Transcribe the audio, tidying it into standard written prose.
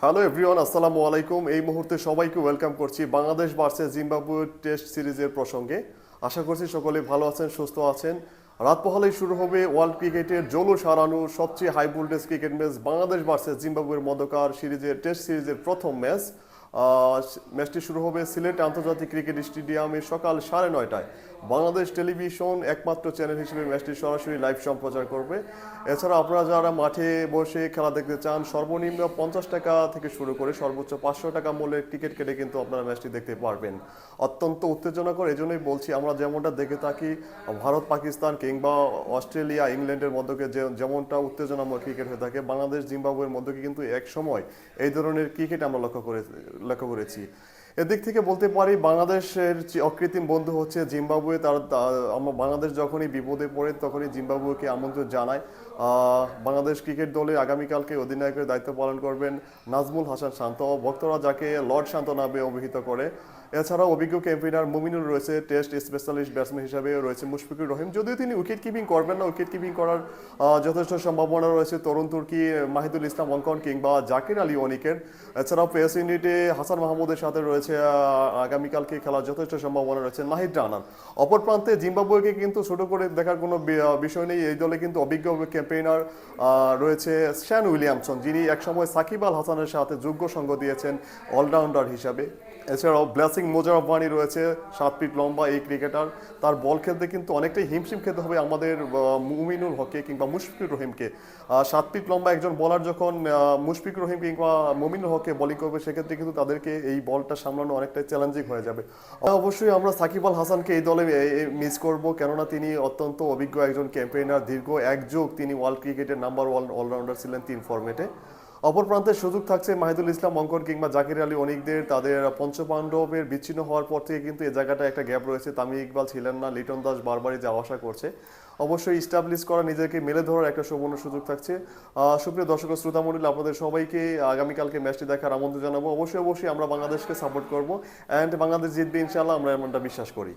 Hello everyone, আসসালামু আলাইকুম। এই মুহূর্তে সবাইকে ওয়েলকাম করছি বাংলাদেশ ভার্সেস জিম্বাবুয়ে টেস্ট সিরিজের প্রসঙ্গে। আশা করছি সকলে ভালো আছেন, সুস্থ আছেন। রাত পোহালেই শুরু হবে ওয়ার্ল্ড ক্রিকেটের জৌলুস হারানো সবচেয়ে high voltage cricket match Bangladesh versus জিম্বাবুয়ের মধ্যকার টেস্ট সিরিজের প্রথম ম্যাচ। ম্যাচটি শুরু হবে সিলেট আন্তর্জাতিক ক্রিকেট স্টেডিয়ামে সকাল 9:30টায়। বাংলাদেশ টেলিভিশন একমাত্র চ্যানেল হিসেবে ম্যাচটি সরাসরি লাইভ সম্প্রচার করবে। এছাড়া আপনারা যারা মাঠে বসে খেলা দেখতে চান, সর্বনিম্ন 50 টাকা থেকে শুরু করে সর্বোচ্চ 500 টাকা মূল্যের টিকিট কেটে কিন্তু আপনারা ম্যাচটি দেখতে পারবেন। অত্যন্ত উত্তেজনাকর, এজন্যই বলছি আমরা যেমনটা দেখে থাকি ভারত পাকিস্তান কিংবা অস্ট্রেলিয়া ইংল্যান্ডের মধ্যে যেমনটা উত্তেজনাময় ক্রিকেট হয়ে থাকে, বাংলাদেশ জিম্বাবুয়ের মধ্যে কিন্তু এক সময় এই ধরনের ক্রিকেট আমরা লক্ষ্য করেছি। এদিক থেকে বলতে পারি বাংলাদেশের যে অকৃত্রিম বন্ধু হচ্ছে জিম্বাবুয়ে। আমরা বাংলাদেশ যখনই বিপদে পড়ে তখনই জিম্বাবুয়েকে আমন্ত্রণ জানায়। বাংলাদেশ ক্রিকেট দলে আগামীকালকে অধিনায়কের দায়িত্ব পালন করবেন নাজমুল হাসান শান্ত, ভক্তরা যাকে লর্ড শান্ত নামে অভিহিত করে। এছাড়াও অভিজ্ঞ ক্যাম্পেইনার মুমিনুল রয়েছে, টেস্ট স্পেশালিস্ট ব্যাটসম্যান হিসাবে রয়েছে মুশফিকুর রহিম। যদিও তিনি উইকেট কিপিং করবেন না, উইকেট কিপিং করার যথেষ্ট সম্ভাবনা রয়েছে তরুণ তুর্কি মাহিদুল ইসলাম অঙ্কন কিংবা জাকির আলী অনিকের। এছাড়াও পেস ইউনিটে হাসান মাহমুদের সাথে রয়েছে আগামীকালকে খেলার যথেষ্ট সম্ভাবনা রয়েছে নাহিদ রানার। অপর প্রান্তে জিম্বাবুয়েকে কিন্তু ছোট করে দেখার কোনো বিষয় নেই। এই দলে কিন্তু অভিজ্ঞ ক্যাম্পেইনার রয়েছে শ্যান উইলিয়ামসন, যিনি একসময় সাকিব আল হাসানের সাথে যোগ্য সঙ্গ দিয়েছেন অলরাউন্ডার হিসাবে। এছাড়াও ব্লেসিং মোজারফ ওয়ানি রয়েছে, 7 ফিট লম্বা এই ক্রিকেটার। তার বল খেলতে কিন্তু অনেকটাই হিমশিম খেতে হবে আমাদের মুমিনুল হককে কিংবা মুশফিকুর রহিমকে। 7 ফিট লম্বা একজন বলার যখন মুশফিকুর রহিম কিংবা মুমিনুল হককে বোলিং করবে, সেক্ষেত্রে কিন্তু তাদেরকে এই বলটা সামলানো অনেকটাই চ্যালেঞ্জিং হয়ে যাবে। অবশ্যই আমরা সাকিব আল হাসানকে এই দলে মিস করব, কেননা তিনি অত্যন্ত অভিজ্ঞ একজন ক্যাম্পেইনার। দীর্ঘ এক যুগ তিনি ওয়ার্ল্ড ক্রিকেটের নাম্বার 1 অলরাউন্ডার ছিলেন 3 ফরম্যাটে। অপর প্রান্তে সুযোগ থাকছে মাহিদুল ইসলাম অঙ্কন কিংবা জাকির আলী অনিকদের। তাদের পঞ্চপাণ্ডবের বিচ্ছিন্ন হওয়ার পর থেকে কিন্তু এই জায়গাটা একটা গ্যাপ রয়েছে। তামিম ইকবাল ছিলেন না, লিটন দাস বারবারই যাওয়া আসা করছে। অবশ্যই ইস্টাবলিশ করা, নিজেকে মেলে ধরার একটা সুবর্ণ সুযোগ থাকছে। সুপ্রিয় দর্শক শ্রোতা মণ্ডলী, আপনাদের সবাইকে আগামীকালকে ম্যাচটি দেখার আমন্ত্রণ জানাবো। অবশ্যই আমরা বাংলাদেশকে সাপোর্ট করবো অ্যান্ড বাংলাদেশ জিতবে ইনশাআল্লাহ, আমরা এমনটা বিশ্বাস করি।